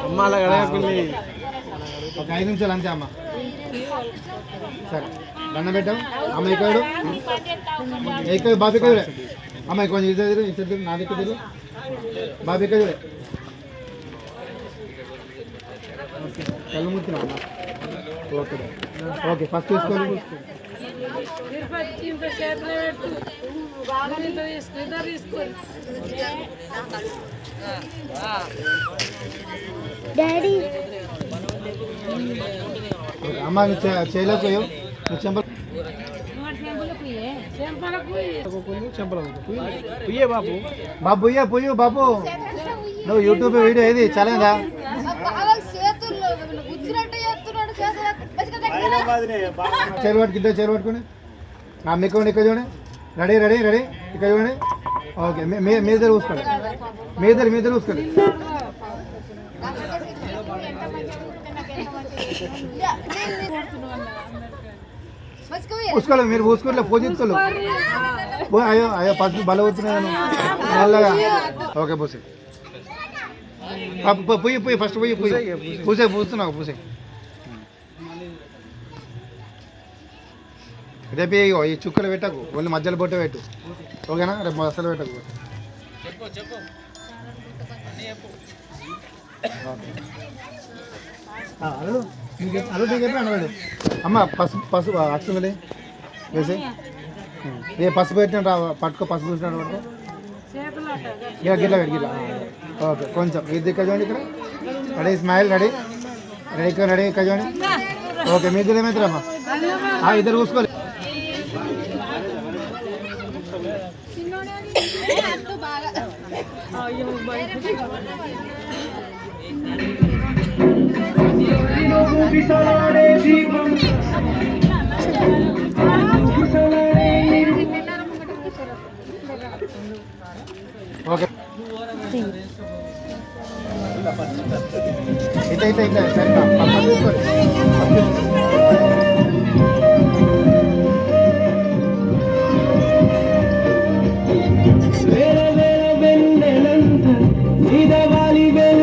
అమ్మ అలా గడపల్లి ఒక 5 నిమిషాలు అంతే అమ్మ. సరే దండం పెట్టాం. అమ్మ ఇక్కడ ఇక్కడ బాబు ఇక్కడ అమ్మ కొంచెం ఇద్దరు నా దగ్గర బాబు ఇక్కడ కళ్ళు ముట్టినా అమ్మ. ఓకే ఓకే ఫస్ట్ తీసుకోండి. డాడీ అమ్మ చేయలేకపోయావు చెంపలు పుయ్యే బాబు బాబు పుయ్యే పుయ్యు బాబు. నువ్వు యూట్యూబ్ వీడియో ఏది చలేదా? చేరు పట్టుకు ఇద్దరు చేరు పట్టుకుని మీకు ఇక్కడ చూడండి. రెడీ రెడీ రెడీ ఇక్కడ చూడండి. ఓకే మీ ఇద్దరు చూసుకోండి. మీ ఇద్దరు చూసుకోండి. పూసుకోలేదు మీరు పూసుకోలే పూజించలేదు. అయ్యో అయ్యో పసుపు బల అవుతున్నాను నల్లగా. ఓకే పూసే పొయ్యి పొయ్యి ఫస్ట్ పొయ్యి పొయ్యి పూసే పూస్తున్నావు పూసే. రేపు ఈ చుక్కలు పెట్టకు ఓన్లీ మధ్యలో బొట్ట పెట్టు. ఓకేనా? రేపు అసలు పెట్టకు. అల్లు చెప్పి అన్నాడు అమ్మ. పసుపు పసుపు అక్షంది వేసి ఏ పసుపు పెట్టిన పట్టుకో. పసుపు చూసినాడు పట్టుకో. ఇక గిట్లా గిట్లా. ఓకే కొంచెం ఇది ఇక్కడ చూడండి. ఇక్కడ రెడీ స్మైల్ రెడీ రెడీ ఇక్కడ రెడీ ఇక్కడ చూడండి. ఓకే మీ ఇద్దరు ఏమవుతారమ్మా? ఇద్దరు చూసుకోవాలి. ఓకే ఇట్లా ఇట్లా ఇట్లా వేల వేల వెన్నెలంత నిదవాలి వెల